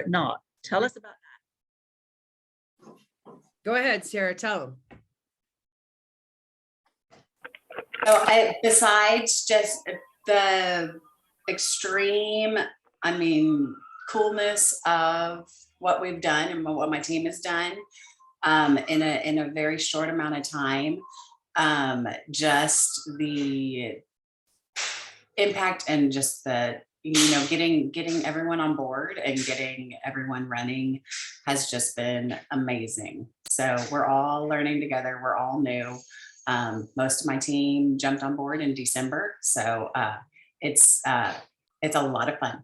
not. Tell us about Go ahead, Sarah, tell them. So besides just the extreme, coolness of what we've done and what my team has done in a very short amount of time, just the impact and just the getting everyone on board and getting everyone running has just been amazing. So we're all learning together. We're all new. Most of my team jumped on board in December. So it's a lot of fun.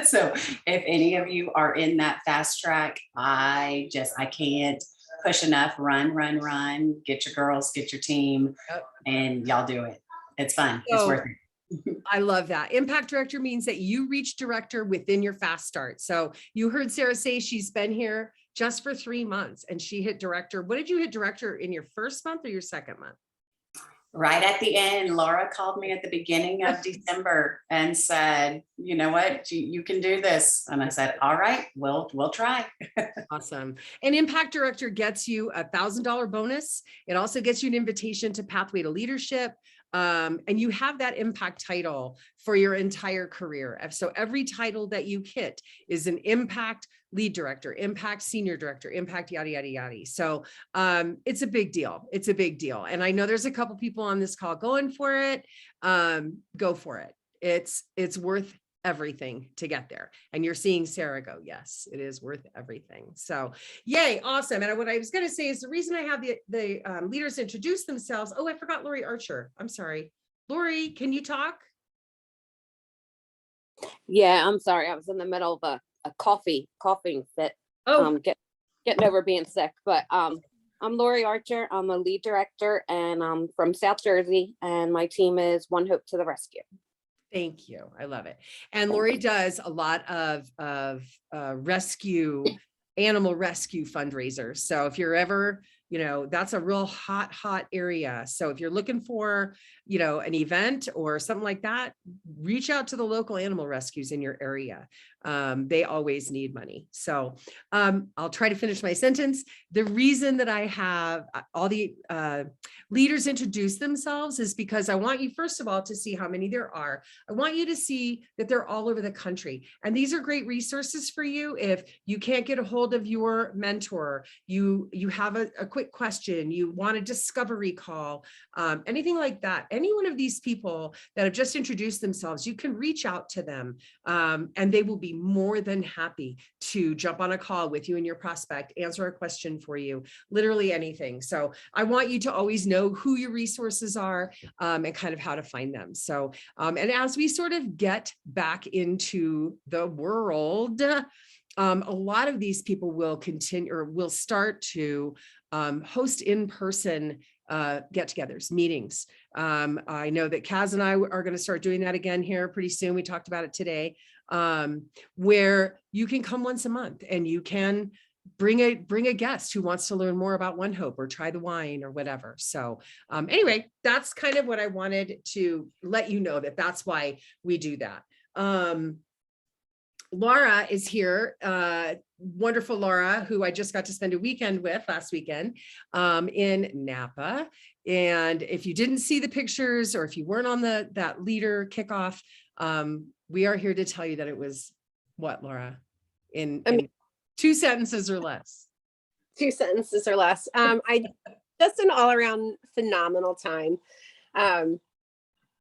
So if any of you are in that fast track, I can't push enough. Run, get your girls, get your team, and y'all do it. It's fun. It's worth it. I love that. Impact director means that you reach director within your fast start. So you heard Sarah say she's been here just for 3 months and she hit director. What did you hit director in your first month or your second month? Right at the end, Laura called me at the beginning of December and said, you know what, you can do this. And I said, all right, we'll try. Awesome. And Impact Director gets you a $1,000 bonus. It also gets you an invitation to Pathway to Leadership. And you have that impact title for your entire career. So every title that you hit is an impact lead director, impact senior director, impact yada, yada, yada. So it's a big deal. It's a big deal. And I know there's a couple people on this call going for it. Go for it. It's worth everything to get there. And you're seeing Sarah go, yes, it is worth everything. So yay, awesome. And what I was going to say is the reason I have the leaders introduce themselves. Oh, I forgot Lori Archer. I'm sorry. Lori, can you talk? Yeah, I'm sorry. I was in the middle of a coughing fit. Oh, Getting over being sick. But I'm Lori Archer. I'm a lead director and I'm from South Jersey. And my team is One Hope to the Rescue. thank you. I love it. And Lori does a lot of animal rescue fundraisers. So if you're ever, that's a real hot area. So if you're looking for, an event or something like that, reach out to the local animal rescues in your area. They always need money. So I'll try to finish my sentence. The reason that I have all the leaders introduce themselves is because I want you, first of all, to see how many there are. I want you to see that they're all over the country. And these are great resources for you. If you can't get a hold of your mentor, you have a quick question, you want a discovery call, anything like that. Any one of these people that have just introduced themselves, you can reach out to them and they will be more than happy to jump on a call with you and your prospect, answer a question for you, literally anything. So I want you to always know who your resources are and kind of how to find them. So, and as we sort of get back into the world, a lot of these people will continue or will start to host in-person get-togethers, meetings. I know that Kaz and I are going to start doing that again here pretty soon. We talked about it today, where you can come once a month and you can bring a guest who wants to learn more about One Hope or try the wine or whatever. So anyway, that's kind of what I wanted to let you know, that's why we do that. Laura is here, wonderful Laura, who I just got to spend a weekend with last weekend in Napa. And if you didn't see the pictures or if you weren't on that leader kickoff, we are here to tell you that it was what, Laura? In 2 sentences or less. 2 sentences or less. I just an all around phenomenal time.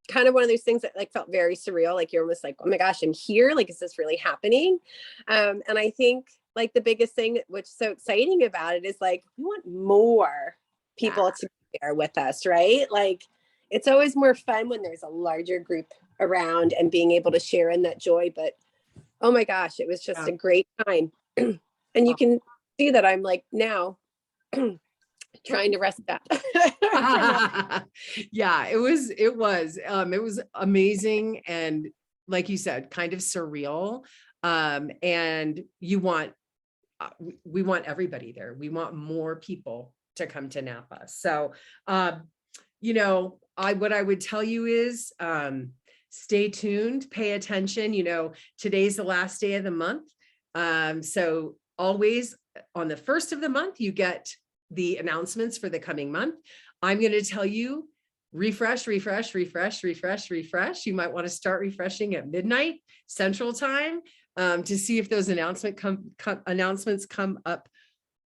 Kind of one of those things that felt very surreal. Like you're almost like, oh my gosh, I'm here. Like, is this really happening? And I think the biggest thing which is so exciting about it is we want more people to be there with us, right? It's always more fun when there's a larger group around and being able to share in that joy. But oh my gosh, it was just a great time. And you can see that I'm now trying to rest up. Yeah, it was amazing. And like you said, kind of surreal. And we want everybody there. We want more people to come to Napa. So, what I would tell you is, stay tuned, pay attention. Today's the last day of the month. So always on the first of the month, you get the announcements for the coming month. I'm going to tell you, refresh, refresh, refresh, refresh, refresh. You might want to start refreshing at midnight Central Time to see if those announcements come up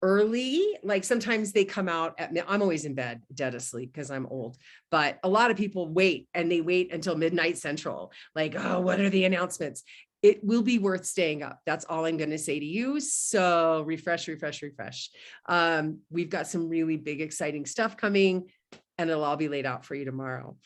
early. Like sometimes they come out at, I'm always in bed, dead asleep because I'm old, but a lot of people wait and they wait until midnight Central. Like, oh, what are the announcements? It will be worth staying up. That's all I'm going to say to you. So refresh, refresh, refresh. We've got some really big, exciting stuff coming, and it'll all be laid out for you tomorrow.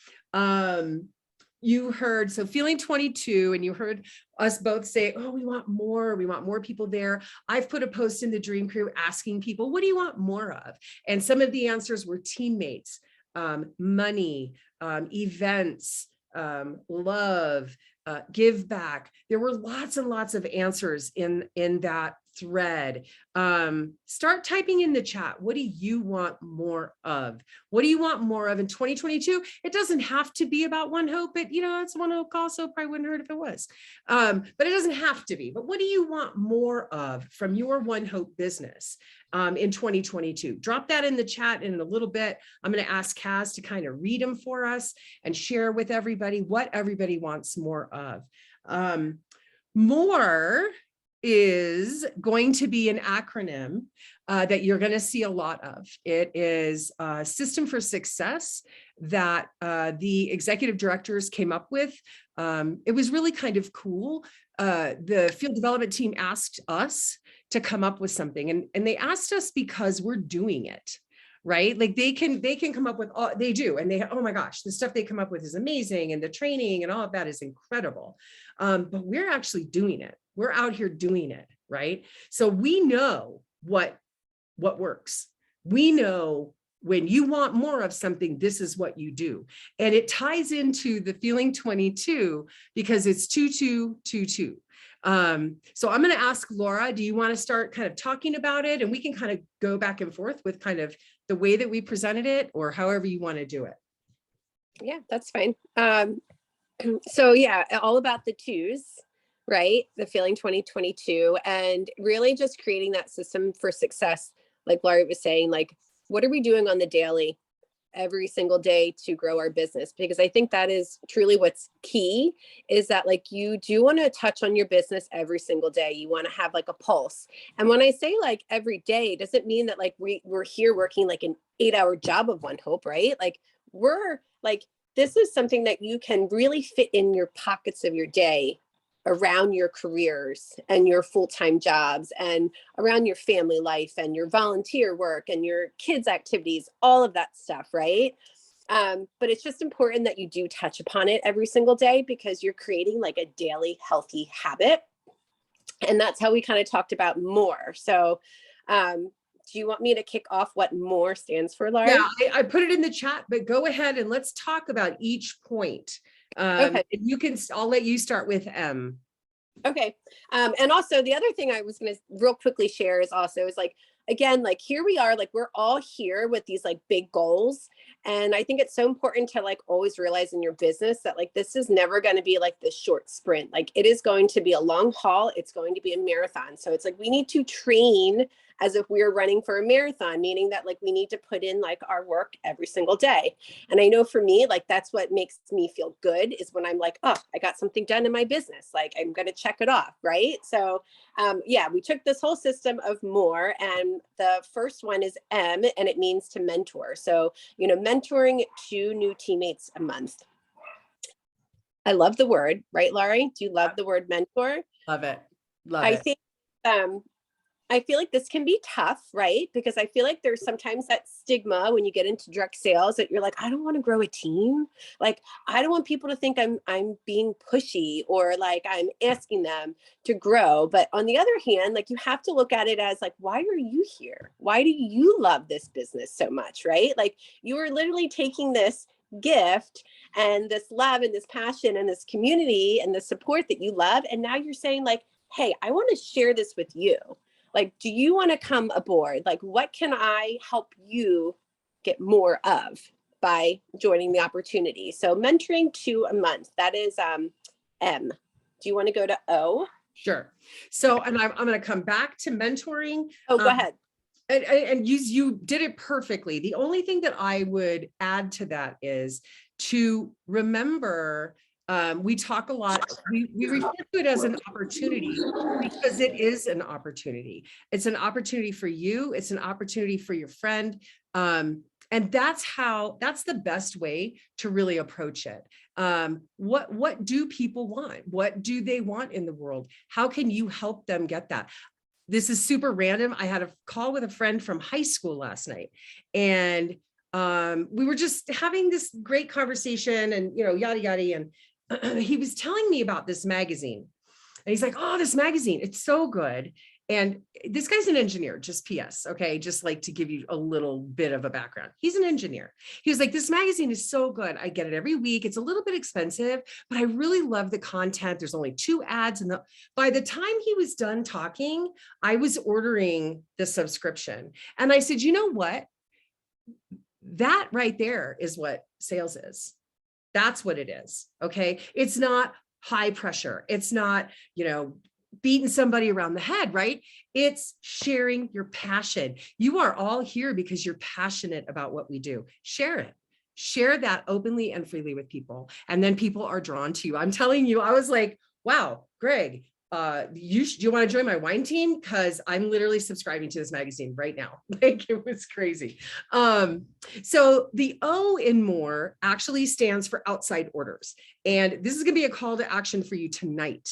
You heard, so feeling 22, and you heard us both say, oh, we want more people there. I've put a post in the Dream Crew asking people, what do you want more of? And some of the answers were teammates, money, events, love, give back. There were lots and lots of answers in that thread. Start typing in the chat. What do you want more of? What do you want more of in 2022? It doesn't have to be about One Hope, but it's One Hope call, so probably wouldn't hurt if it was. But it doesn't have to be. But what do you want more of from your One Hope business in 2022? Drop that in the chat in a little bit. I'm going to ask Kaz to kind of read them for us and share with everybody what everybody wants more of. More is going to be an acronym that you're going to see a lot of. It is a system for success that the executive directors came up with. It was really kind of cool. The field development team asked us to come up with something, and they asked us because we're doing it. Right? Like they can come up with all they do. And oh my gosh, the stuff they come up with is amazing. And the training and all of that is incredible. But we're actually doing it. We're out here doing it. Right? So we know what works. We know when you want more of something, this is what you do. And it ties into the feeling 22 because it's 2222. So I'm going to ask Laura, do you want to start kind of talking about it? And we can kind of go back and forth with kind of the way that we presented it, or however you want to do it. Yeah, that's fine. So yeah, all about the twos, right? The feeling 2022, and really just creating that system for success. Like Laurie was saying, like, what are we doing on the daily, every single day to grow our business? Because I think that is truly what's key, is that like you do want to touch on your business every single day. You want to have like a pulse. And when I say like every day, it doesn't mean that like we're here working like an 8-hour job of One Hope, right? Like we're like, this is something that you can really fit in your pockets of your day around your careers and your full-time jobs and around your family life and your volunteer work and your kids' activities, all of that stuff, right? But it's just important that you do touch upon it every single day, because you're creating like a daily healthy habit. And that's how we kind of talked about more. So do you want me to kick off what more stands for, Laurie? Yeah, I put it in the chat, but go ahead and let's talk about each point. Okay. I'll let you start with M. Okay. And also the other thing I was going to real quickly share is like, again, like here we are, like we're all here with these like big goals. And I think it's so important to like always realize in your business that like, this is never going to be like this short sprint. Like it is going to be a long haul. It's going to be a marathon. So it's like, we need to train as if we were running for a marathon, meaning that like we need to put in like our work every single day. And I know for me, like that's what makes me feel good, is when I'm like, oh, I got something done in my business. Like I'm going to check it off. Right. So yeah, we took this whole system of more, and the first one is M, and it means to mentor. So, mentoring 2 new teammates a month. I love the word, right, Laurie? Do you love the word mentor? Love it. I think I feel like this can be tough, right? Because I feel like there's sometimes that stigma when you get into direct sales that you're like, I don't want to grow a team. Like, I don't want people to think I'm being pushy or like I'm asking them to grow. But on the other hand, like you have to look at it as like, why are you here? Why do you love this business so much, right? Like you are literally taking this gift and this love and this passion and this community and the support that you love. And now you're saying like, hey, I want to share this with you. Like, do you want to come aboard? Like, what can I help you get more of by joining the opportunity? So mentoring 2 a month, that is M. Do you want to go to O? Sure. So, and I'm going to come back to mentoring. Oh, go ahead. And you did it perfectly. The only thing that I would add to that is to remember, we talk a lot, we refer to it as an opportunity because it is an opportunity. It's an opportunity for you. It's an opportunity for your friend. And that's the best way to really approach it. What do people want? What do they want in the world? How can you help them get that? This is super random. I had a call with a friend from high school last night, and we were just having this great conversation and, yada, yada. And he was telling me about this magazine. And he's like, oh, this magazine, it's so good. And this guy's an engineer, just PS, okay? Just like to give you a little bit of a background. He's an engineer. He was like, this magazine is so good. I get it every week. It's a little bit expensive, but I really love the content. There's only 2 ads. And by the time he was done talking, I was ordering the subscription. And I said, you know what? That right there is what sales is. That's what it is, okay? It's not high pressure. It's not, beating somebody around the head, right? It's sharing your passion. You are all here because you're passionate about what we do. Share it. Share that openly and freely with people. And then people are drawn to you. I'm telling you, I was like, wow, Greg, do you want to join my wine team? Because I'm literally subscribing to this magazine right now. Like, it was crazy. So the O in more actually stands for outside orders. And this is going to be a call to action for you tonight.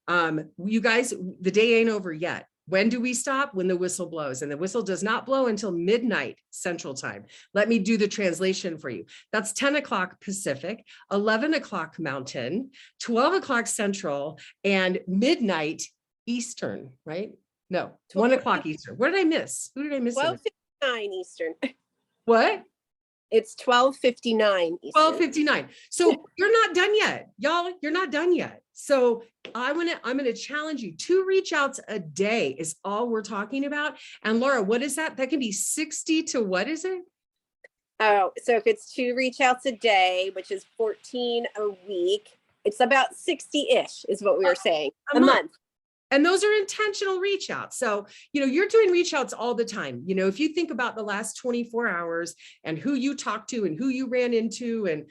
You guys, the day ain't over yet. When do we stop? When the whistle blows, and the whistle does not blow until midnight Central Time. Let me do the translation for you. That's 10 o'clock Pacific, 11 o'clock Mountain, 12 o'clock Central, and midnight Eastern, right? No, 1 o'clock Eastern. What did I miss? Who did I miss? 12:59 Eastern. What? It's 12:59 Eastern. 12:59. So you're not done yet, y'all. You're not done yet. So I'm gonna challenge you. 2 reach outs a day is all we're talking about. And Laura, what is that? That can be 60 to what is it? Oh, so if it's 2 reach outs a day, which is 14 a week, it's about 60-ish is what we were saying. A month. And those are intentional reach outs. So, you're doing reach outs all the time. If you think about the last 24 hours and who you talked to and who you ran into and,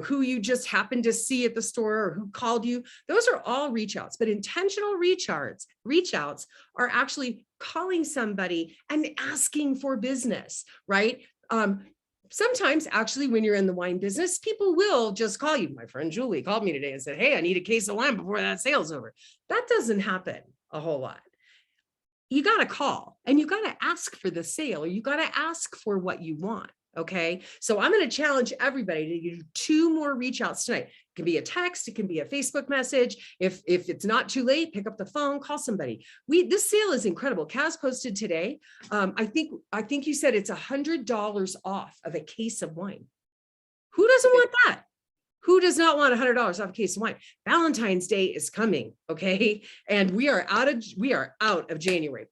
who you just happened to see at the store or who called you, those are all reach outs. But intentional reach outs are actually calling somebody and asking for business, right? Sometimes actually when you're in the wine business, people will just call you. My friend Julie called me today and said, hey, I need a case of wine before that sale's over. That doesn't happen a whole lot. You got to call and you got to ask for the sale, or you got to ask for what you want. Okay. So I'm going to challenge everybody to do 2 more reach outs tonight. It can be a text. It can be a Facebook message. If it's not too late, pick up the phone, call somebody. This sale is incredible. Kaz posted today. I think you said it's $100 off of a case of wine. Who doesn't want that? Who does not want $100 off a case of wine? Valentine's Day is coming, okay? And we are out of January,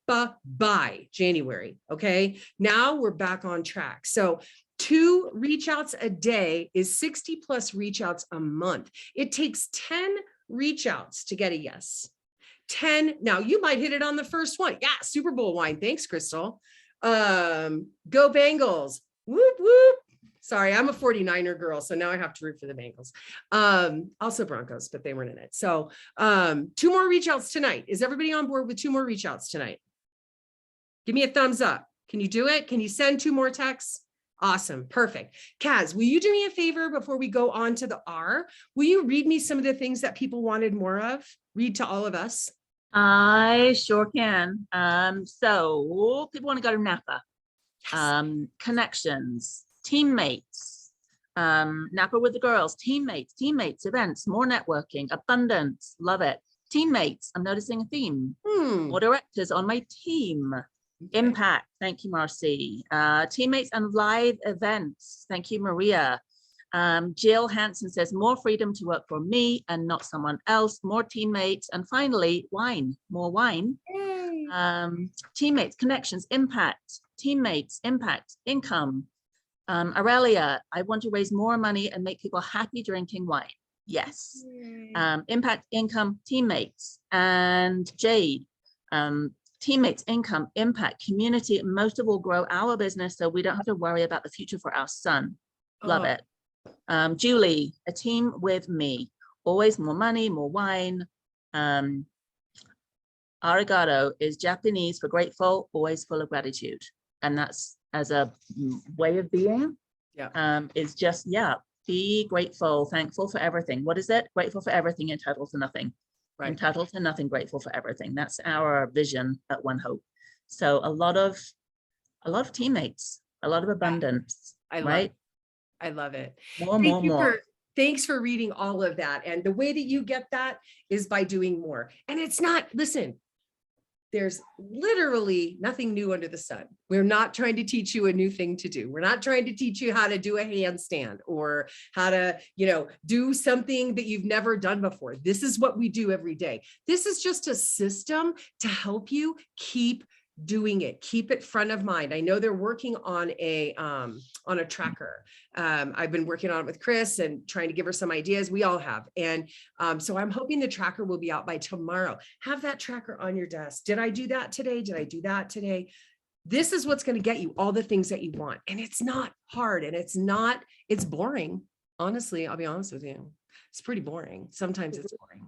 by January, okay? Now we're back on track. So 2 reach outs a day is 60 plus reach outs a month. It takes 10 reach outs to get a yes. 10. Now you might hit it on the first one. Yeah, Super Bowl wine. Thanks, Crystal. Go Bengals. Whoop, whoop. Sorry, I'm a 49er girl, so now I have to root for the Bengals. Also Broncos, but they weren't in it. So 2 more reach outs tonight. Is everybody on board with 2 more reach outs tonight? Give me a thumbs up. Can you do it? Can you send 2 more texts? Awesome. Perfect. Kaz, will you do me a favor before we go on to the R? Will you read me some of the things that people wanted more of? Read to all of us. I sure can. So people want to go to Napa. Yes. Connections, teammates, Napa with the girls, teammates, events, more networking, abundance, love it. Teammates, I'm noticing a theme. More directors on my team. Impact, thank you, Marcy. Teammates and live events, thank you, Maria. Jill Hansen says, more freedom to work for me and not someone else, more teammates, and finally, wine, more wine. Teammates, connections, impact, teammates, impact, income. Aurelia, I want to raise more money and make people happy drinking wine. Yes. Impact, income, teammates, and Jade. Teammates, income, impact, community, and most of all, grow our business so we don't have to worry about the future for our son. Love it. Julie, a team with me. Always more money, more wine. Arigato is Japanese for grateful, always full of gratitude. And that's as a way of being. Yeah. Is just, yeah, be grateful, thankful for everything. What is it? Grateful for everything, entitled to nothing. Right. Entitled to nothing, grateful for everything. That's our vision at One Hope. So a lot of teammates, a lot of abundance. Right? I love it. More. Thanks for reading all of that. And the way that you get that is by doing more. And it's not, listen, there's literally nothing new under the sun. We're not trying to teach you a new thing to do. We're not trying to teach you how to do a handstand or how to, do something that you've never done before. This is what we do every day. This is just a system to help you keep doing it, keep it front of mind. I know they're working on a tracker. I've been working on it with Chris and trying to give her some ideas. We all have. And so I'm hoping the tracker will be out by tomorrow. Have that tracker on your desk. Did I do that today? Did I do that today? This is what's going to get you all the things that you want. And it's not hard and it's boring. Honestly, I'll be honest with you. It's pretty boring. Sometimes it's boring.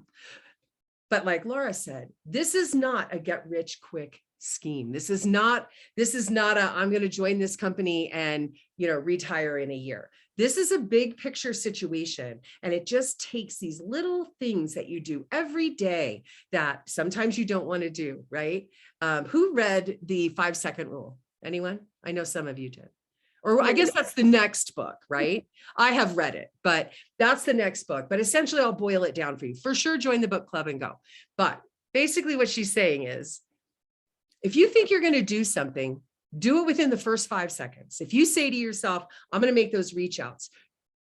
But like Laura said, this is not a get rich quick scheme. This is not a, I'm going to join this company and, retire in a year. This is a big picture situation. And it just takes these little things that you do every day that sometimes you don't want to do, right? Who read the 5-second rule? Anyone? I know some of you did. Or I guess that's the next book, right? I have read it, but that's the next book. But essentially, I'll boil it down for you. For sure, join the book club and go. But basically what she's saying is, if you think you're going to do something, do it within the first 5 seconds. If you say to yourself, I'm going to make those reach outs,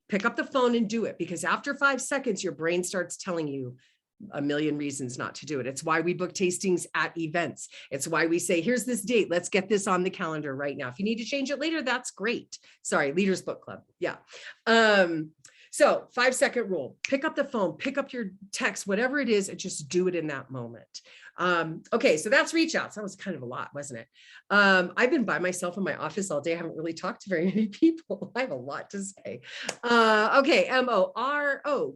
pick up the phone and do it, because after 5 seconds, your brain starts telling you a million reasons not to do it. It's why we book tastings at events. It's why we say, here's this date. Let's get this on the calendar right now. If you need to change it later, that's great. Sorry, Leaders Book Club. Yeah. So 5-second rule, pick up the phone, pick up your text, whatever it is, and just do it in that moment. Okay, so that's reach outs. That was kind of a lot, wasn't it? I've been by myself in my office all day. I haven't really talked to very many people. I have a lot to say. Okay, MORO,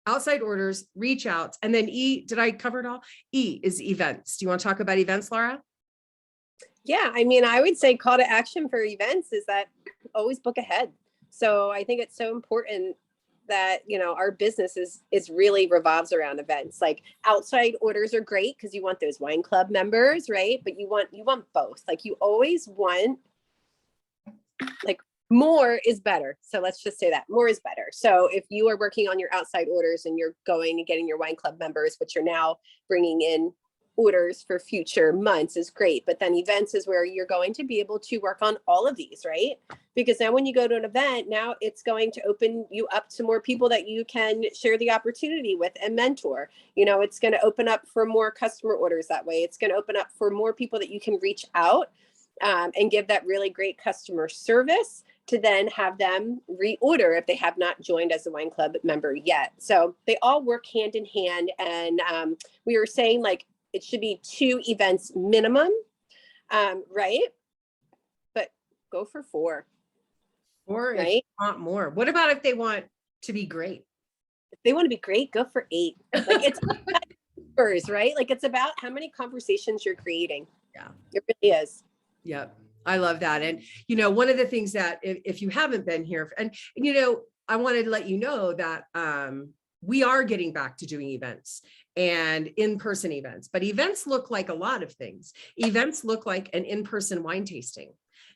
outside orders, reach outs, and then E, did I cover it all? E is events. Do you want to talk about events, Laura? Yeah, I mean, I would say call to action for events is that always book ahead. So I think it's so important that, our business is really revolves around events. Like outside orders are great because you want those wine club members, right? But you want both. Like you always want, like, more is better. So let's just say that more is better. So if you are working on your outside orders and you're going and getting your wine club members, but you're now bringing in orders for future months is great. But then events is where you're going to be able to work on all of these, right? Because now when you go to an event, now it's going to open you up to more people that you can share the opportunity with and mentor. It's going to open up for more customer orders that way. It's going to open up for more people that you can reach out and give that really great customer service to then have them reorder if they have not joined as a wine club member yet. So they all work hand in hand. And we were saying, like, it should be 2 events minimum, right? But go for 4. Or right? if you want more. What about if they want to be great? If they want to be great, go for 8. Like it's numbers, right? Like it's about how many conversations you're creating. Yeah, it really is. Yeah, I love that. And, one of the things that if you haven't been here, and, I wanted to let you know that we are getting back to doing events and in-person events, but events look like a lot of things. Events look like an in-person wine tasting.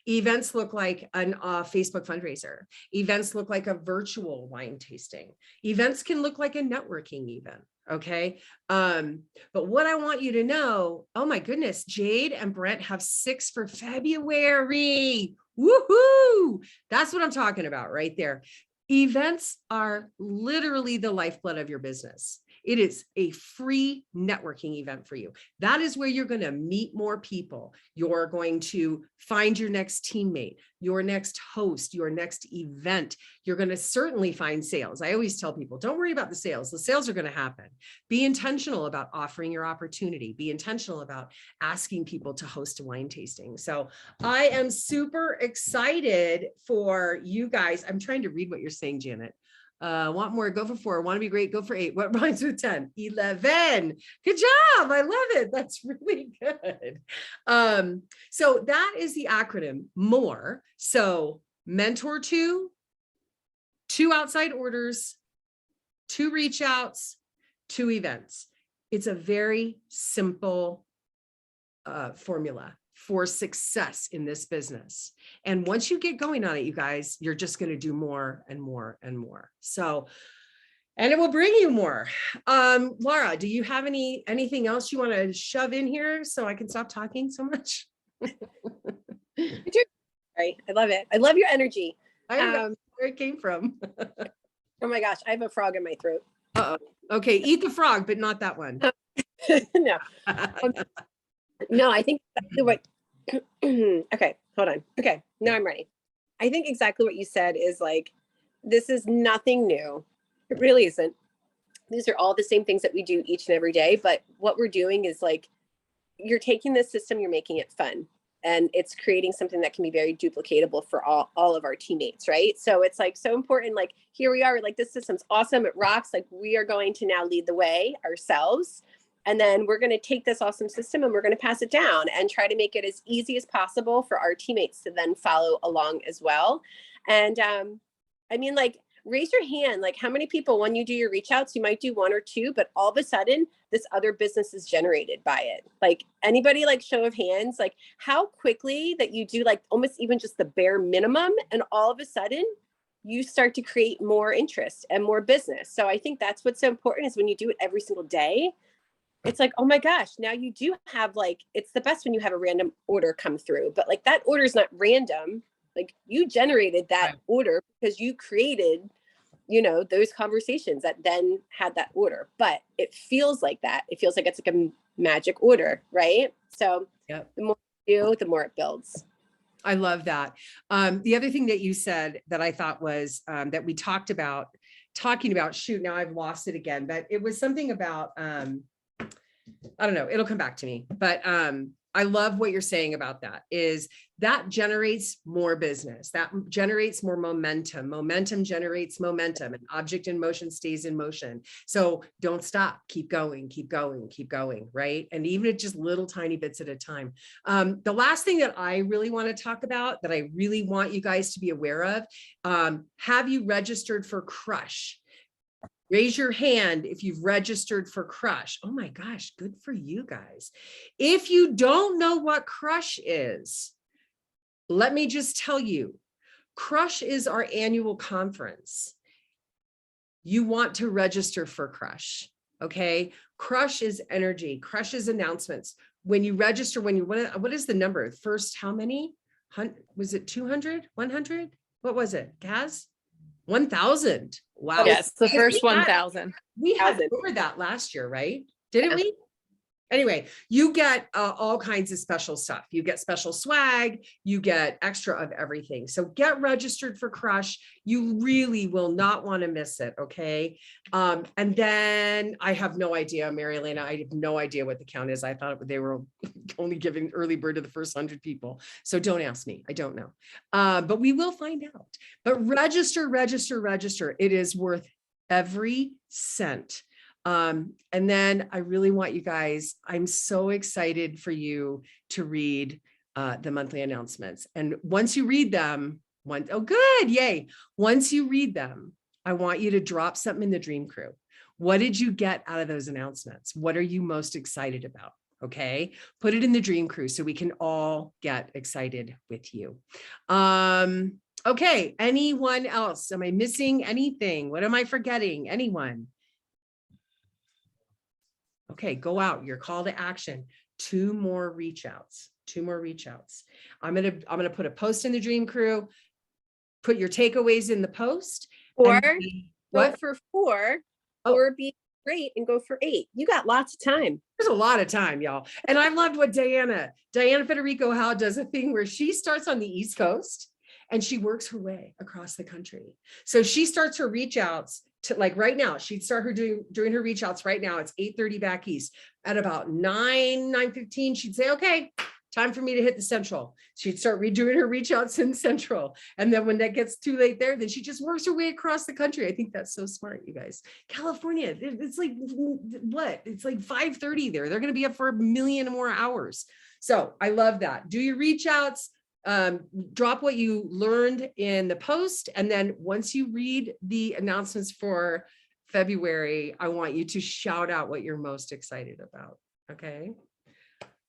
Events look like a Facebook fundraiser. Events look like a virtual wine tasting. Events can look like a networking event. Okay. But what I want you to know, oh my goodness, Jade and Brent have 6 for February. Woohoo. That's what I'm talking about right there. Events are literally the lifeblood of your business. It is a free networking event for you. That is where you're going to meet more people. You're going to find your next teammate, your next host, your next event. You're going to certainly find sales. I always tell people, don't worry about the sales. The sales are going to happen. Be intentional about offering your opportunity. Be intentional about asking people to host a wine tasting. So I am super excited for you guys. I'm trying to read what you're saying, Janet. Want more, go for 4. Want to be great, go for 8. What rhymes with 10? 11. Good job. I love it. That's really good. So that is the acronym MORE. So mentor 2 outside orders, 2 reach outs, 2 events. It's a very simple formula for success in this business. And once you get going on it, you guys, you're just going to do more and more and more. So, and it will bring you more. Laura, do you have anything else you want to shove in here so I can stop talking so much? I do. Right. I love it. I love your energy. I don't know where it came from. Oh my gosh, I have a frog in my throat. Uh-oh. Okay, eat the frog, but not that one. No. No, I think exactly what, okay, hold on. Okay, now I'm ready. I think exactly what you said is like, this is nothing new. It really isn't. These are all the same things that we do each and every day. But what we're doing is like, you're taking this system, you're making it fun. And it's creating something that can be very duplicatable for all of our teammates, right? So it's like so important, like here we are, like this system's awesome, it rocks. Like we are going to now lead the way ourselves. And then we're going to take this awesome system and we're going to pass it down and try to make it as easy as possible for our teammates to then follow along as well. And I mean, like, raise your hand. Like how many people, when you do your reach outs, you might do 1 or 2, but all of a sudden this other business is generated by it. Like anybody, like show of hands, like how quickly that you do like almost even just the bare minimum. And all of a sudden you start to create more interest and more business. So I think that's what's so important is when you do it every single day, it's like, oh my gosh, now you do have like, it's the best when you have a random order come through, but like that order is not random. Like you generated that order because you created, you know, those conversations that then had that order, but it feels like that. It feels like it's like a magic order, right? So the more you do, the more it builds. I love that. The other thing that you said that I thought was that we talking about, shoot, now I've lost it again, but it was something about, I don't know, it'll come back to me, but I love what you're saying about that is that generates more business. That generates more momentum. Momentum generates momentum. An object in motion stays in motion. So don't stop, keep going, keep going, keep going, right? And even at just little tiny bits at a time. The last thing that I really want to talk about that I really want you guys to be aware of, have you registered for Crush? Raise your hand if you've registered for Crush. Oh my gosh, good for you guys. If you don't know what Crush is, let me just tell you, Crush is our annual conference. You want to register for Crush, okay? Crush is energy, Crush is announcements. When you register, what is the number? First, how many? Was it 200, 100? What was it, Kaz? 1,000. Wow. Yes, the first 1,000. We had over that last year, right? Didn't we? Anyway, you get all kinds of special stuff. You get special swag, you get extra of everything. So get registered for Crush. You really will not want to miss it, okay? And then I have no idea, Mary Elena, I have no idea what the count is. I thought they were only giving early bird to the first 100 people. So don't ask me, I don't know. But we will find out. But register, register, register. It is worth every cent. And then I really want you guys, I'm so excited for you to read the monthly announcements. And once you read them, oh good, yay. Once you read them, I want you to drop something in the Dream Crew. What did you get out of those announcements? What are you most excited about? Okay, put it in the Dream Crew so we can all get excited with you. Okay, anyone else? Am I missing anything? What am I forgetting? Anyone? Okay, go out, your call to action, 2 more reach outs, 2 more reach outs. I'm gonna put a post in the Dream Crew, put your takeaways in the post. Or go for 4 or be great, and go for 8. You got lots of time. There's a lot of time, y'all. And I loved what Diana Federico Howe does a thing where she starts on the East Coast and she works her way across the country. So she starts her reach outs to, like, right now, she'd start her doing her reach outs right now. It's 8:30 back East. At about 9:15, she'd say, okay, time for me to hit the Central. She'd start redoing her reach outs in Central. And then when that gets too late there, then she just works her way across the country. I think that's so smart, you guys. California, it's like, what? It's like 5:30 there. They're going to be up for a million more hours. So I love that. Do your reach outs. Drop what you learned in the post. And then once you read the announcements for February, I want you to shout out what you're most excited about. Okay.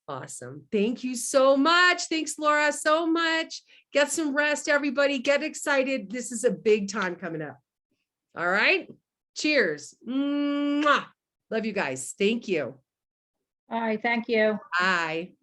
Awesome. Thank you so much. Thanks, Laura, so much. Get some rest, everybody. Get excited. This is a big time coming up. All right. Cheers. Mwah. Love you guys. Thank you. All right, thank you. Bye.